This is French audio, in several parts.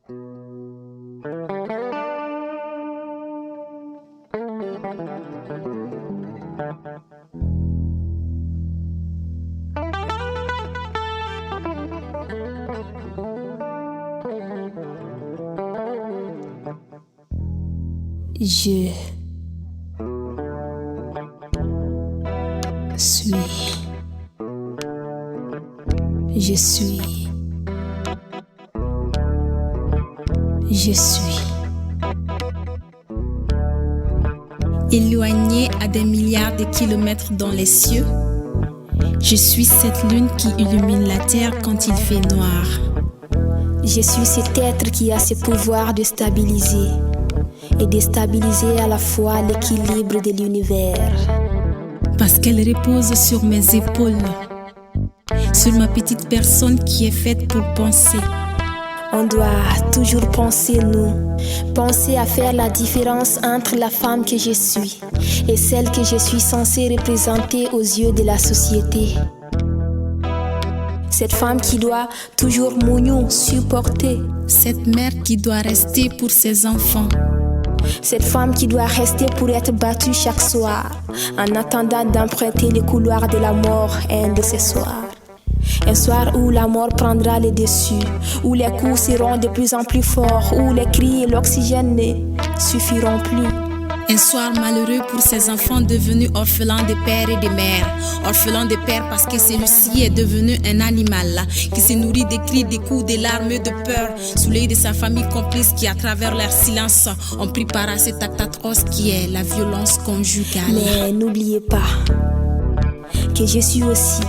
Je suis. Je suis. Je suis. Éloigné à des milliards de kilomètres dans les cieux, je suis cette lune qui illumine la terre quand il fait noir. Je suis cet être qui a ce pouvoir de stabiliser et déstabiliser à la fois l'équilibre de l'univers. Parce qu'elle repose sur mes épaules, sur ma petite personne qui est faite pour penser. On doit toujours penser, penser à faire la différence entre la femme que je suis et celle que je suis censée représenter aux yeux de la société. Cette femme qui doit toujours supporter. Cette mère qui doit rester pour ses enfants. Cette femme qui doit rester pour être battue chaque soir, en attendant d'emprunter les couloirs de la mort un de ces soirs. Un soir où la mort prendra le dessus, où les coups seront de plus en plus forts, où les cris et l'oxygène ne suffiront plus. Un soir malheureux pour ces enfants devenus orphelins de père et de mère. Orphelins de père parce que celui-ci est devenu un animal qui se nourrit des cris, des coups, des larmes, de peur, sous l'œil de sa famille complice qui, à travers leur silence, ont pris part à cet acte atroce qui est la violence conjugale. Mais n'oubliez pas que je suis aussi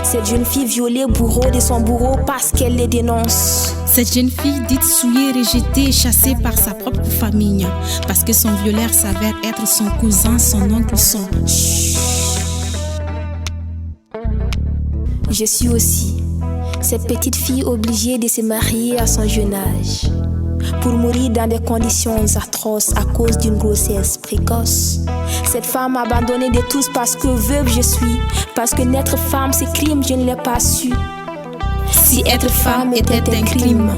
cette jeune fille violée, bourreau de son bourreau parce qu'elle les dénonce. Cette jeune fille dite souillée, rejetée et chassée par sa propre famille parce que son violeur s'avère être son cousin, son oncle, son... Je suis aussi cette petite fille obligée de se marier à son jeune âge pour mourir dans des conditions atroces à cause d'une grossesse précoce. Cette femme abandonnée de tous parce que veuve je suis, parce que naître femme c'est crime, je ne l'ai pas su. Si être femme était un crime,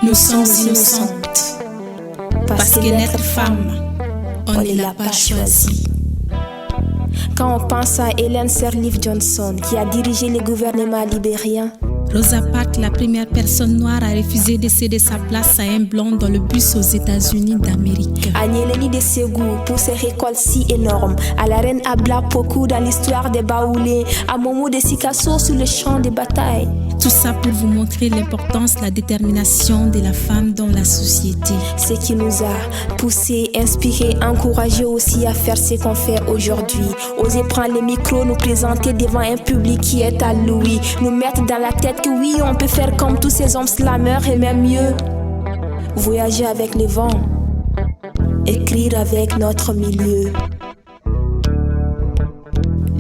nous sommes innocentes. Parce que naître femme, on ne l'a pas choisi. Quand on pense à Ellen Sirleaf Johnson, qui a dirigé le gouvernement libérien, Rosa Parks, la première personne noire à refuser de céder sa place à un blond dans le bus aux États-Unis d'Amérique. À Nyeleni de Ségou pour ses récoltes si énormes, à la reine Abla Pokou dans l'histoire des Baoulés, à Momo de Sikasso sur le champ de bataille. Tout ça pour vous montrer l'importance, la détermination de la femme dans la société. Ce qui nous a poussés, inspirés, encouragés aussi à faire ce qu'on fait aujourd'hui. Oser prendre le micro, nous présenter devant un public qui est à l'ouïe, nous mettre dans la tête que oui, on peut faire comme tous ces hommes slameurs et même mieux. Voyager avec le vent, écrire avec notre milieu.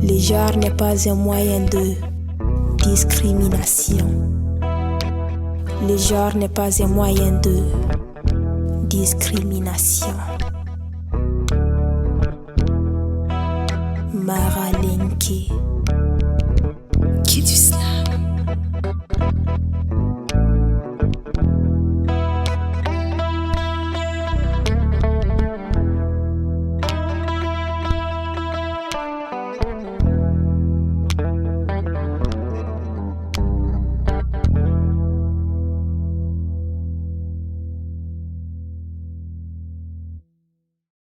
Le genre n'est pas un moyen de discrimination. Le genre n'est pas un moyen de discrimination. Mara Lenke.